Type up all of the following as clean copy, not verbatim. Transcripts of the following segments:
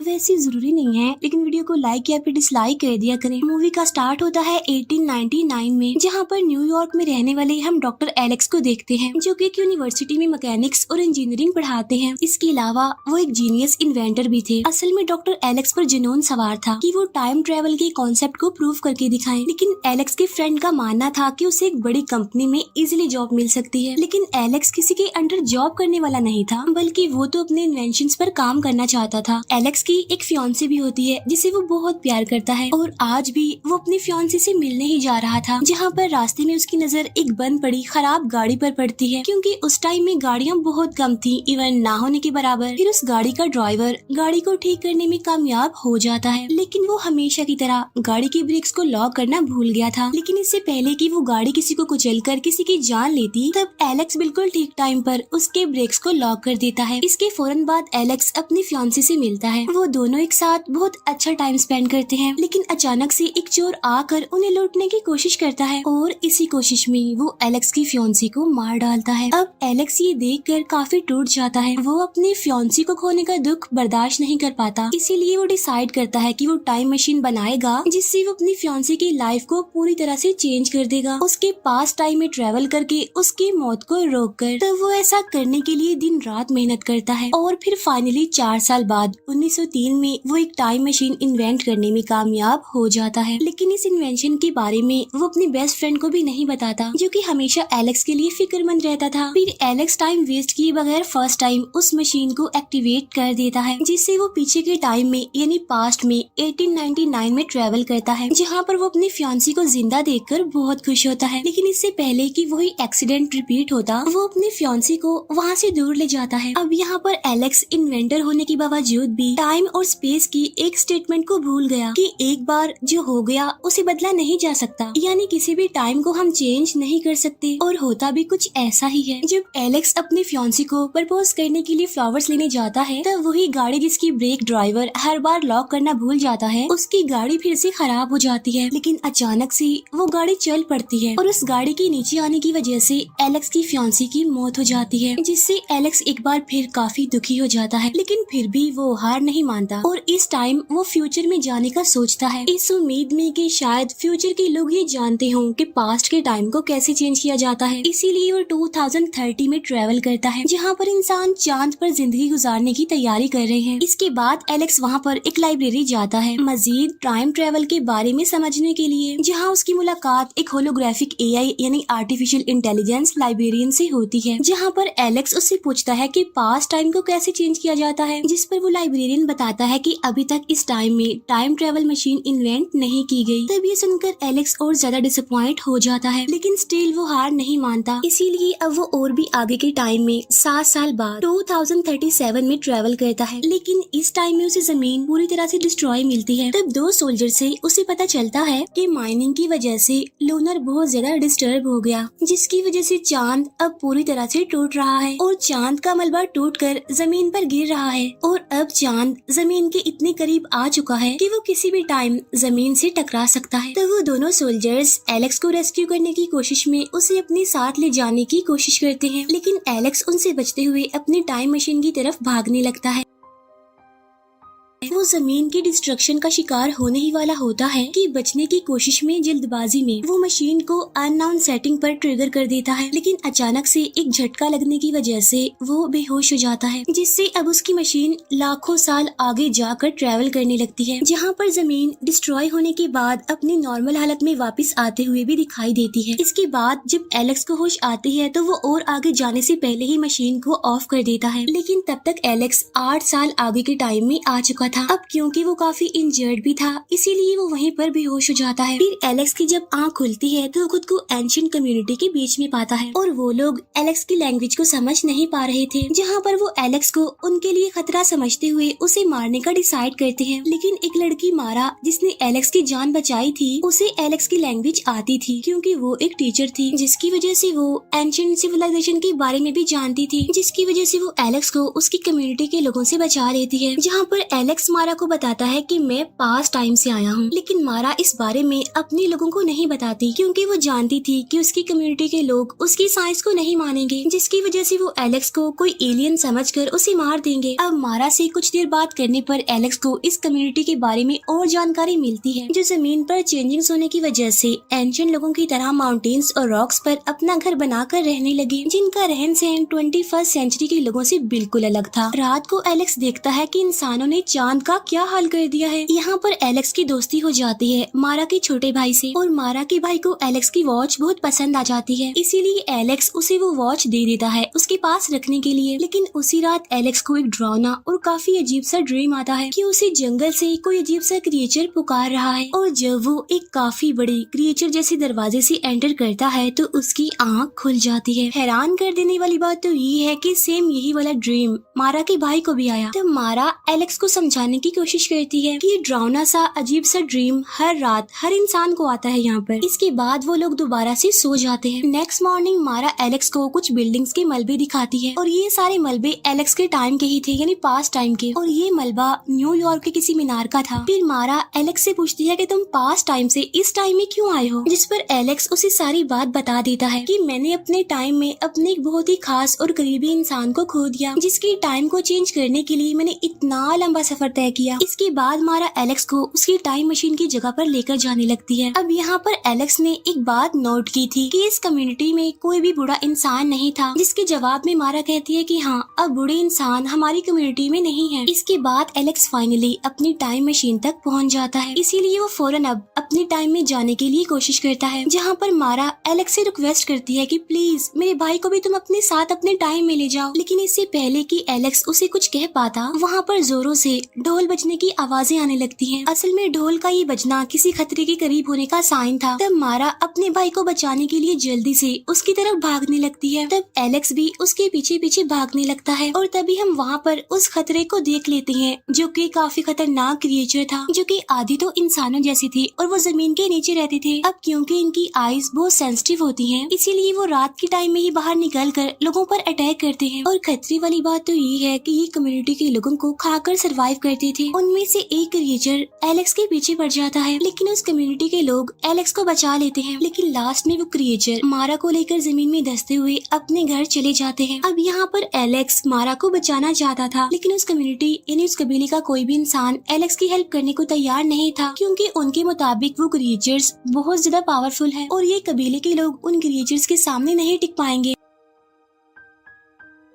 वैसे जरूरी नहीं है, लेकिन वीडियो को लाइक या फिर डिसलाइक कर दिया करें। मूवी का स्टार्ट होता है 1899 में, जहाँ पर न्यूयॉर्क में रहने वाले हम डॉक्टर एलेक्स को देखते हैं, जो कि एक यूनिवर्सिटी में मैकेनिक्स और इंजीनियरिंग पढ़ाते हैं। इसके अलावा वो एक जीनियस इन्वेंटर भी थे। असल में डॉक्टर एलेक्स पर जुनून सवार था कि वो टाइम ट्रेवल के कॉन्सेप्ट को प्रूव करके दिखाएं, लेकिन एलेक्स के फ्रेंड का मानना था कि उसे एक बड़ी कंपनी में इजीली जॉब मिल सकती है। लेकिन एलेक्स किसी के अंडर जॉब करने वाला नहीं था, बल्कि वो तो अपने इन्वेंशंस पर काम करना चाहता था। एलेक्स की एक फियांसी भी होती है जिसे वो बहुत प्यार करता है, और आज भी वो अपनी फियांसी से मिलने ही जा रहा था, जहाँ पर रास्ते में उसकी नजर एक बंद पड़ी खराब गाड़ी पर पड़ती है। क्योंकि उस टाइम में गाड़ियाँ बहुत कम थी, इवन ना होने के बराबर। फिर उस गाड़ी का ड्राइवर गाड़ी को ठीक करने में कामयाब हो जाता है, लेकिन वो हमेशा की तरह गाड़ी की ब्रेक्स को लॉक करना भूल गया था। लेकिन इससे पहले कि वो गाड़ी किसी को कुचलकर किसी की जान लेती, तब एलेक्स बिल्कुल ठीक टाइम पर उसके ब्रेक्स को लॉक कर देता है। इसके फौरन बाद एलेक्स अपनी फियांसी से मिलता है। वो दोनों एक साथ बहुत अच्छा टाइम स्पेंड करते हैं, लेकिन अचानक से एक चोर आकर उन्हें लूटने की कोशिश करता है, और इसी कोशिश में वो एलेक्स की फियांसी को मार डालता है। अब एलेक्स ये देखकर काफी टूट जाता है। वो अपनी फियांसी को खोने का दुख बर्दाश्त नहीं कर पाता, इसीलिए वो डिसाइड करता है कि वो टाइम मशीन बनाएगा, जिससे वो अपनी फियांसी की लाइफ को पूरी तरह से चेंज कर देगा, उसके पास टाइम में ट्रेवल करके उसकी मौत को रोक कर। तो वो ऐसा करने के लिए दिन रात मेहनत करता है, और फिर फाइनली 4 साल बाद 1903 में वो एक टाइम मशीन इन्वेंट करने में कामयाब हो जाता है। लेकिन इस इन्वेंशन के बारे में वो अपनी बेस्ट फ्रेंड को भी नहीं बताता, जो कि हमेशा एलेक्स के लिए फिक्रमंद रहता था। फिर एलेक्स टाइम वेस्ट किए बगैर फर्स्ट टाइम उस मशीन को एक्टिवेट कर देता है, जिससे वो पीछे के टाइम में यानी पास्ट में 1899 में ट्रेवल करता है, जहाँ पर वो अपनी फियांसी को जिंदा देखकर बहुत खुश होता है। लेकिन इससे पहले कि वही एक्सीडेंट रिपीट होता, वो अपनी फियांसी को वहाँ से दूर ले जाता है। अब यहाँ पर एलेक्स इन्वेंटर होने के बावजूद भी टाइम और स्पेस की एक स्टेटमेंट को भूल गया कि एक बार जो हो गया उसे बदला नहीं जा सकता, यानी किसी भी टाइम को हम चेंज नहीं कर सकते। और होता भी कुछ ऐसा ही है। जब एलेक्स अपनी फियांसी को प्रपोज करने के लिए फ्लावर्स लेने जाता है, तब वही गाड़ी जिसकी ब्रेक ड्राइवर हर बार लॉक करना भूल जाता है, उसकी गाड़ी फिर से खराब हो जाती है। लेकिन अचानक से वो गाड़ी चल पड़ती है, और उस गाड़ी के नीचे आने की वजह से एलेक्स की फियांसी की मौत हो जाती है, जिससे एलेक्स एक बार फिर काफी दुखी हो जाता है। लेकिन फिर भी वो हार नहीं मानता, और इस टाइम वो फ्यूचर में जाने का सोचता है, इस उम्मीद में कि शायद फ्यूचर के लोग ये जानते हों कि पास्ट के टाइम को कैसे चेंज किया जाता है। इसीलिए वो 2030 में ट्रेवल करता है, जहाँ पर इंसान चांद पर जिंदगी गुजारने की तैयारी कर रहे हैं। इसके बाद एलेक्स वहाँ पर एक लाइब्रेरी जाता है मजीद टाइम ट्रेवल के बारे में समझने के लिए, जहाँ उसकी मुलाकात एक होलोग्राफिक एआई यानी आर्टिफिशियल इंटेलिजेंस लाइब्रेरियन से होती है, जहाँ पर एलेक्स उससे पूछता है कि पास्ट टाइम को कैसे चेंज किया जाता है, जिस पर वो लाइब्रेरियन बताता है कि अभी तक इस टाइम में टाइम ट्रेवल मशीन इन्वेंट नहीं की गई। तब ये सुनकर एलेक्स और ज्यादा डिसअपॉइंट हो जाता है, लेकिन स्टिल वो हार नहीं मानता। इसीलिए अब वो और भी आगे के टाइम में 7 साल बाद 2037 में ट्रेवल करता है, लेकिन इस टाइम में उसे जमीन पूरी तरह से डिस्ट्रॉय मिलती है। तब 2 सोल्जर से उसे पता चलता है कि माइनिंग की वजह से लूनर बहुत ज्यादा डिस्टर्ब हो गया, जिसकी वजह से चांद अब पूरी तरह से टूट रहा है, और चांद का मलबा टूटकर जमीन पर गिर रहा है, और अब चांद जमीन के इतने करीब आ चुका है कि वो किसी भी टाइम जमीन से टकरा सकता है। तो वो दोनों सोल्जर्स एलेक्स को रेस्क्यू करने की कोशिश में उसे अपने साथ ले जाने की कोशिश करते हैं, लेकिन एलेक्स उनसे बचते हुए अपनी टाइम मशीन की तरफ भागने लगता है। वो जमीन की डिस्ट्रक्शन का शिकार होने ही वाला होता है कि बचने की कोशिश में जल्दबाजी में वो मशीन को अननोन सेटिंग पर ट्रिगर कर देता है, लेकिन अचानक से एक झटका लगने की वजह से वो बेहोश हो जाता है, जिससे अब उसकी मशीन लाखों साल आगे जाकर ट्रेवल करने लगती है, जहाँ पर जमीन डिस्ट्रॉय होने के बाद अपनी नॉर्मल हालत में वापस आते हुए भी दिखाई देती है। इसके बाद जब एलेक्स को होश आती है, तो वो और आगे जाने से पहले ही मशीन को ऑफ कर देता है, लेकिन तब तक एलेक्स 8 साल आगे के टाइम में आ चुका था। अब क्योंकि वो काफी इंजर्ड भी था, इसीलिए वो वहीं पर बेहोश हो जाता है। फिर एलेक्स की जब आँख खुलती है, तो खुद को एंशिएंट कम्युनिटी के बीच में पाता है, और वो लोग एलेक्स की लैंग्वेज को समझ नहीं पा रहे थे, जहाँ पर वो एलेक्स को उनके लिए खतरा समझते हुए उसे मारने का डिसाइड करते हैं। लेकिन एक लड़की मारा जिसने एलेक्स की जान बचाई थी, उसे एलेक्स की लैंग्वेज आती थी, क्योंकि वो एक टीचर थी, जिसकी वजह से वो एंशिएंट सिविलाइजेशन के बारे में भी जानती थी, जिसकी वजह से वो एलेक्स को उसकी कम्युनिटी के लोगों से बचा लेती है। जहाँ पर एलेक्स एलेक्स मारा को बताता है कि मैं पास्ट टाइम से आया हूँ, लेकिन मारा इस बारे में अपने लोगों को नहीं बताती क्योंकि वो जानती थी कि उसकी कम्युनिटी के लोग उसकी साइंस को नहीं मानेंगे, जिसकी वजह से वो एलेक्स को कोई एलियन समझकर उसे मार देंगे। अब मारा से कुछ देर बात करने पर एलेक्स को इस कम्युनिटी के बारे में और जानकारी मिलती है, जो जमीन पर चेंजिंग्स होने की वजह से एंशिएंट लोगों की तरह माउंटेन्स और रॉक्स पर अपना घर बनाकर रहने लगे, जिनका रहन सहन 21st सेंचुरी के लोगों से बिल्कुल अलग था। रात को एलेक्स देखता है कि इंसानों ने चांद का क्या हाल कर दिया है। यहाँ पर एलेक्स की दोस्ती हो जाती है मारा के छोटे भाई से, और मारा के भाई को एलेक्स की वॉच बहुत पसंद आ जाती है, इसीलिए एलेक्स उसे वो वॉच दे देता है उसके पास रखने के लिए। लेकिन उसी रात एलेक्स को एक डरावना और काफी अजीब सा ड्रीम आता है कि उसे जंगल से कोई अजीब सा क्रिएचर पुकार रहा है, और जब वो एक काफी बड़ी क्रिएचर जैसे दरवाजे से एंटर करता है तो उसकी आँख खुल जाती है। हैरान कर देने वाली बात तो ये है कि सेम यही वाला ड्रीम मारा के भाई को भी आया। तो मारा एलेक्स को समझाने की कोशिश करती है कि ये डरावना सा अजीब सा ड्रीम हर रात हर इंसान को आता है यहाँ पर। इसके बाद वो लोग दोबारा से सो जाते हैं। नेक्स्ट मॉर्निंग मारा एलेक्स को कुछ बिल्डिंग्स के मलबे दिखाती है, और ये सारे मलबे एलेक्स के टाइम के ही थे, यानी पास्ट टाइम के, और ये मलबा न्यूयॉर्क के किसी मीनार का था। फिर मारा एलेक्स से पूछती है कि तुम पास्ट टाइम से इस टाइम में क्यों आए हो, जिस पर एलेक्स उसे सारी बात बता देता है कि मैंने अपने टाइम में अपने एक बहुत ही खास और करीबी इंसान को खो दिया, जिसके टाइम को चेंज करने के लिए मैंने इतना लंबा सफर तय किया। इसके बाद मारा एलेक्स को उसकी टाइम मशीन की जगह पर लेकर जाने लगती है। अब यहाँ पर एलेक्स ने एक बात नोट की थी कि इस कम्युनिटी में कोई भी बुरा इंसान नहीं था, जिसके जवाब में मारा कहती है कि हाँ, अब बुरे इंसान हमारी कम्युनिटी में नहीं है। इसके बाद एलेक्स फाइनली अपनी टाइम मशीन तक पहुँच जाता है, इसीलिए वो फौरन अब अपनी टाइम में जाने के लिए कोशिश करता है, जहाँ पर मारा एलेक्स से रिक्वेस्ट करती है कि प्लीज मेरे भाई को भी तुम अपने साथ अपने टाइम में ले जाओ। लेकिन इससे पहले कि एलेक्स उसे कुछ कह पाता, वहाँ पर जोरों से ढोल बजने की आवाजें आने लगती हैं। असल में ढोल का ये बजना किसी खतरे के करीब होने का साइन था। तब मारा अपने भाई को बचाने के लिए जल्दी से उसकी तरफ भागने लगती है। तब एलेक्स भी उसके पीछे पीछे भागने लगता है, और तभी हम वहाँ पर उस खतरे को देख लेते हैं, जो कि काफी खतरनाक क्रिएचर था, जो कि आधी तो इंसानों जैसी थी और वो जमीन के नीचे रहते थे। अब क्योंकि इनकी आईज बहुत सेंसिटिव होती हैं, इसीलिए वो रात के टाइम में ही बाहर निकल कर लोगों पर अटैक करते हैं। और खतरे वाली बात तो ये है कि ये कम्युनिटी के लोगों को खाकर सरवाइव करते थे। उनमें से एक क्रिएचर एलेक्स के पीछे पड़ जाता है, लेकिन उस कम्युनिटी के लोग एलेक्स को बचा लेते हैं। लेकिन लास्ट में वो क्रिएचर मारा को लेकर जमीन में धंसते हुए अपने घर चले जाते हैं। अब यहाँ पर एलेक्स मारा को बचाना चाहता था, लेकिन उस कम्युनिटी यानी उस कबीले का कोई भी इंसान एलेक्स की हेल्प करने को तैयार नहीं था, क्योंकि उनके मुताबिक वो क्रिएचर्स बहुत ज्यादा पावरफुल है और ये कबीले के लोग उन क्रिएचर्स के सामने नहीं टिक पाएंगे।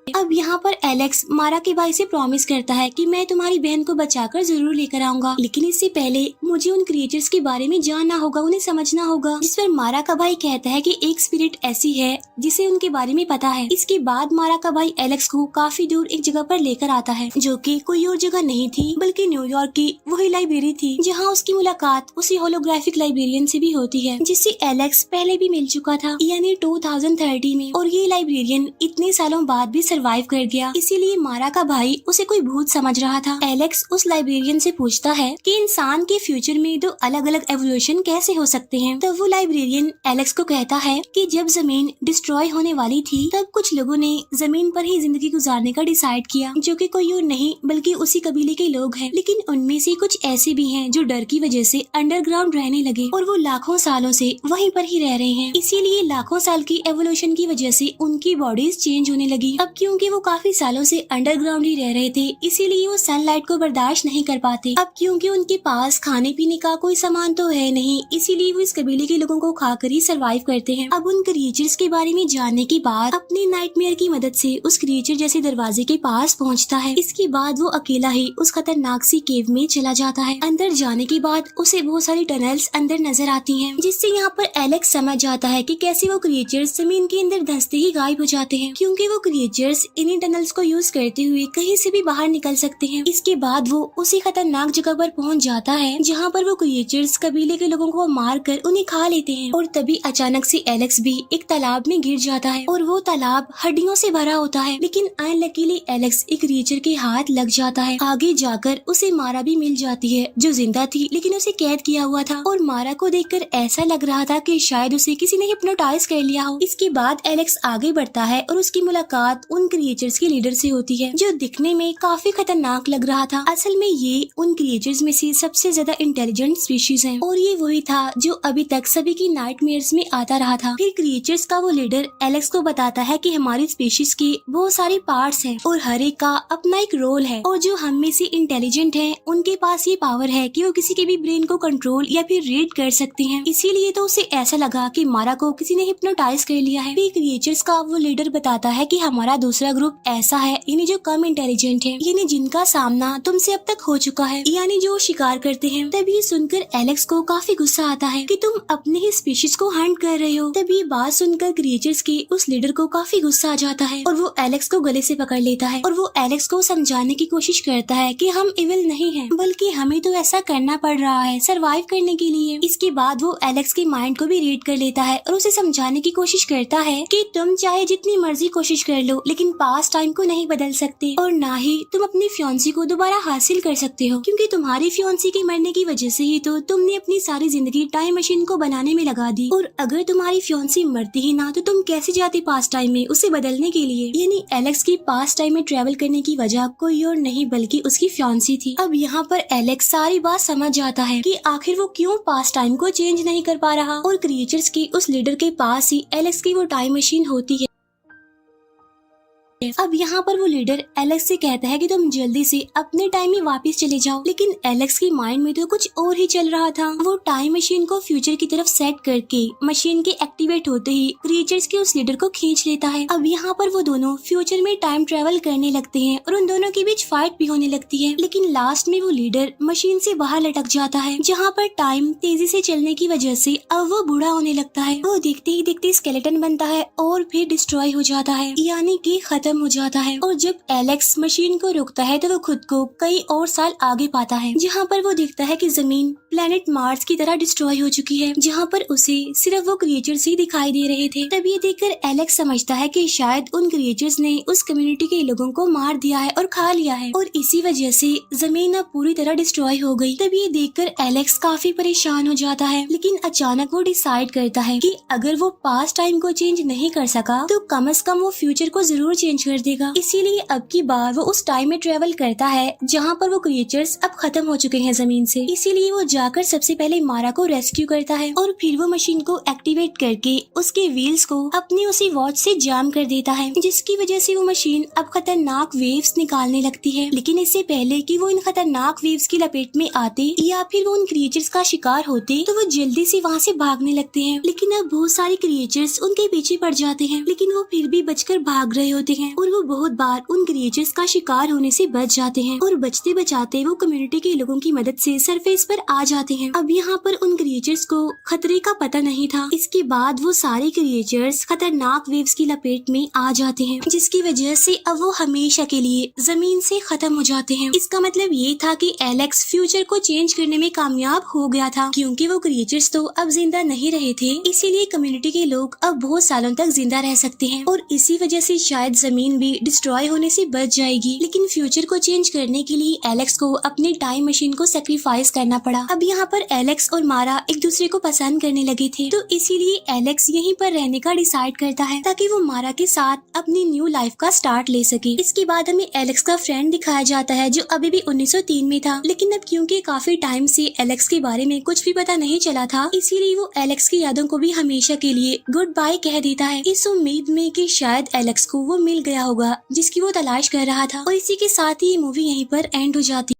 अब यहाँ पर एलेक्स मारा के भाई से प्रॉमिस करता है कि मैं तुम्हारी बहन को बचाकर जरूर लेकर आऊंगा, लेकिन इससे पहले मुझे उन क्रिएचर्स के बारे में जानना होगा, उन्हें समझना होगा। जिस पर मारा का भाई कहता है कि एक स्पिरिट ऐसी है जिसे उनके बारे में पता है। इसके बाद मारा का भाई एलेक्स को काफी दूर एक जगह पर लेकर आता है, जो कि कोई और जगह नहीं थी बल्कि न्यूयॉर्क की वही लाइब्रेरी थी, जहाँ उसकी मुलाकात उसी होलोग्राफिक लाइब्रेरियन से भी होती है, जिससे एलेक्स पहले भी मिल चुका था, यानी 2030 में। और ये लाइब्रेरियन इतने सालों बाद भी सर्वाइव कर गया, इसीलिए मारा का भाई उसे कोई भूत समझ रहा था। एलेक्स उस लाइब्रेरियन से पूछता है कि इंसान के फ्यूचर में दो अलग अलग एवोल्यूशन कैसे हो सकते हैं। तब वो लाइब्रेरियन एलेक्स को कहता है कि जब जमीन डिस्ट्रॉय होने वाली थी तब कुछ लोगों ने जमीन पर ही जिंदगी गुजारने का डिसाइड किया, जो कि कोई और नहीं बल्कि उसी कबीले के लोग हैं। लेकिन उनमें से कुछ ऐसे भी हैं जो डर की वजह से अंडरग्राउंड रहने लगे, और वो लाखों सालों से वहीं पर ही रह रहे हैं। इसीलिए लाखों साल की एवोल्यूशन की वजह से उनकी बॉडीज चेंज होने लगी। अब क्योंकि वो काफी सालों से अंडरग्राउंड ही रह रहे थे, इसीलिए वो सनलाइट को बर्दाश्त नहीं कर पाते। अब क्योंकि उनके पास खाने पीने का कोई सामान तो है नहीं, इसीलिए वो इस कबीले के लोगों को खाकर ही सरवाइव करते हैं। अब उन क्रिएचर्स के बारे में जानने के बाद अपने नाइटमेयर की मदद से उस क्रिएचर जैसे दरवाजे के पास पहुंचता है। इसके बाद वो अकेला ही उस खतरनाक सी केव में चला जाता है। अंदर जाने के बाद उसे बहुत सारी टनल्स अंदर नजर आती हैं, जिससे यहाँ पर एलेक्स समझ जाता है कि कैसे वो क्रिएचर्स जमीन के अंदर धंसते ही गायब हो जाते हैं, क्योंकि वो क्रिएचर्स इन्हीं टनल्स को यूज करते हुए कहीं से भी बाहर निकल सकते हैं। इसके बाद वो उसी खतरनाक जगह पर पहुंच जाता है जहाँ पर वो क्रिएचर्स कबीले के लोगों को मार कर उन्हें खा लेते हैं। और तभी अचानक से एलेक्स भी एक तालाब में गिर जाता है, और वो तालाब हड्डियों से भरा होता है। लेकिन अनलकीली एलेक्स एक क्रिएचर के हाथ लग जाता है। आगे जाकर उसे मारा भी मिल जाती है, जो जिंदा थी लेकिन उसे कैद किया हुआ था, और मारा को देखकर ऐसा लग रहा था कि शायद उसे किसी ने हिप्नोटाइज कर लिया हो। इसके बाद एलेक्स आगे बढ़ता है और उसकी मुलाकात उन उन क्रिएचर्स के लीडर से होती है, जो दिखने में काफी खतरनाक लग रहा था। असल में ये उन क्रिएचर्स में से सबसे ज्यादा इंटेलिजेंट स्पीशीज है और ये वही था जो अभी तक सभी की नाइटमेयर्स में आता रहा था। फिर क्रिएचर्स का वो लीडर एलेक्स को बताता है कि हमारी स्पीशीज के बहुत सारे पार्ट्स हैं और हर एक का अपना एक रोल है, और जो हम में से इंटेलिजेंट है उनके पास ये पावर है कि वो किसी के भी ब्रेन को कंट्रोल या फिर रीड कर सकते हैं। इसीलिए तो उसे ऐसा लगा कि मारा को किसी ने हिप्नोटाइज कर लिया है। फिर क्रिएचर्स का वो लीडर बताता है कि हमारा दूसरा ग्रुप ऐसा है, यानी जो कम इंटेलिजेंट है, यानी जिनका सामना तुमसे अब तक हो चुका है, यानी जो शिकार करते हैं। तब ये सुनकर एलेक्स को काफी गुस्सा आता है कि तुम अपने ही स्पीशीज को हंट कर रहे हो। तब ये बात सुनकर क्रिएचर्स के उस लीडर को काफी गुस्सा आ जाता है और वो एलेक्स को गले से पकड़ लेता है और वो एलेक्स को समझाने की कोशिश करता है कि हम इविल नहीं हैं, बल्कि हमें तो ऐसा करना पड़ रहा है सरवाइव करने के लिए। इसके बाद वो एलेक्स के माइंड को भी रीड कर लेता है और उसे समझाने की कोशिश करता है कि तुम चाहे जितनी मर्जी कोशिश कर लो, लेकिन पास्ट टाइम को नहीं बदल सकते और ना ही तुम अपनी फियांसी को दोबारा हासिल कर सकते हो, क्योंकि तुम्हारी फियांसी के मरने की वजह से ही तो तुमने अपनी सारी जिंदगी टाइम मशीन को बनाने में लगा दी, और अगर तुम्हारी फियांसी मरती ही ना तो तुम कैसे जाते पास्ट टाइम में उसे बदलने के लिए। यानी एलेक्स की पास्ट टाइम में ट्रेवल करने की वजह कोई और नहीं बल्कि उसकी फियांसी थी। अब यहाँ पर एलेक्स सारी बात समझ जाता है कि आखिर वो क्यों पास्ट टाइम को चेंज नहीं कर पा रहा, और क्रिएचर्स की उस लीडर के पास ही एलेक्स की वो टाइम मशीन होती है। अब यहाँ पर वो लीडर एलेक्स से कहता है कि तुम जल्दी से अपने टाइम में वापस चले जाओ, लेकिन एलेक्स की माइंड में तो कुछ और ही चल रहा था। वो टाइम मशीन को फ्यूचर की तरफ सेट करके मशीन के एक्टिवेट होते ही क्रिएचर्स के उस लीडर को खींच लेता है। अब यहाँ पर वो दोनों फ्यूचर में टाइम ट्रेवल करने लगते हैं और उन दोनों के बीच फाइट भी होने लगती है, लेकिन लास्ट में वो लीडर मशीन से बाहर लटक जाता है, जहाँ पर टाइम तेजी से चलने की वजह से अब वो बूढ़ा होने लगता है। वो देखते ही देखते स्केलेटन बनता है और फिर डिस्ट्रॉय हो जाता है, यानी कि खत्म हो जाता है। और जब एलेक्स मशीन को रोकता है तो वो खुद को कई और साल आगे पाता है, जहाँ पर वो देखता है कि जमीन प्लेनेट मार्स की तरह डिस्ट्रॉय हो चुकी है, जहाँ पर उसे सिर्फ वो क्रिएचर्स ही दिखाई दे रहे थे। तब ये देखकर एलेक्स समझता है कि शायद उन क्रिएचर्स ने उस कम्युनिटी के लोगों को मार दिया है और खा लिया है, और इसी वजह से जमीन अब पूरी तरह डिस्ट्रॉय हो गई। तब ये देखकर एलेक्स काफी परेशान हो जाता है, लेकिन अचानक वो डिसाइड करता है कि अगर वो पास्ट टाइम को चेंज नहीं कर सका तो कम से कम वो फ्यूचर को जरूर चेंज कर देगा। इसीलिए अब की बार वो उस टाइम में ट्रेवल करता है जहाँ पर वो क्रिएचर्स अब खत्म हो चुके हैं जमीन से। इसीलिए वो जाकर सबसे पहले मारा को रेस्क्यू करता है और फिर वो मशीन को एक्टिवेट करके उसके व्हील्स को अपनी उसी वॉच से जाम कर देता है, जिसकी वजह से वो मशीन अब खतरनाक वेव्स निकालने लगती है। लेकिन इससे पहले कि वो इन खतरनाक वेव्स की लपेट में आते या फिर वो उन क्रिएचर्स का शिकार होते तो वो जल्दी से वहाँ से भागने लगते हैं, लेकिन अब बहुत सारे क्रिएचर्स उनके पीछे पड़ जाते हैं, लेकिन वो फिर भी बचकर भाग रहे होते हैं और वो बहुत बार उन क्रिएचर्स का शिकार होने से बच जाते हैं, और बचते बचाते वो कम्युनिटी के लोगों की मदद से सरफेस पर आ जाते हैं। अब यहाँ पर उन क्रिएचर्स को खतरे का पता नहीं था। इसके बाद वो सारे क्रिएचर्स खतरनाक वेव्स की लपेट में आ जाते हैं, जिसकी वजह से अब वो हमेशा के लिए जमीन से खत्म हो जाते हैं। इसका मतलब ये था कि एलेक्स फ्यूचर को चेंज करने में कामयाब हो गया था, क्योंकि वो क्रिएचर्स तो अब जिंदा नहीं रहे थे, इसीलिए कम्युनिटी के लोग अब बहुत सालों तक जिंदा रह सकते हैं, और इसी वजह से शायद जमीन भी डिस्ट्रॉय होने से बच जाएगी। लेकिन फ्यूचर को चेंज करने के लिए एलेक्स को अपनी टाइम मशीन को सेक्रीफाइस करना पड़ा। अब यहाँ पर एलेक्स और मारा एक दूसरे को पसंद करने लगे थे, तो इसीलिए एलेक्स यहीं पर रहने का डिसाइड करता है ताकि वो मारा के साथ अपनी न्यू लाइफ का स्टार्ट ले सके। इसके बाद हमें एलेक्स का फ्रेंड दिखाया जाता है जो अभी भी 1903 में था, लेकिन अब क्योंकि काफी टाइम से एलेक्स के बारे में कुछ भी पता नहीं चला था, इसीलिए वो एलेक्स की यादों को भी हमेशा के लिए गुड बाय कह देता है, इस उम्मीद में कि शायद एलेक्स को वो मिल गया होगा जिसकी वो तलाश कर रहा था। और इसी के साथ ही मूवी यहीं पर एंड हो जाती है।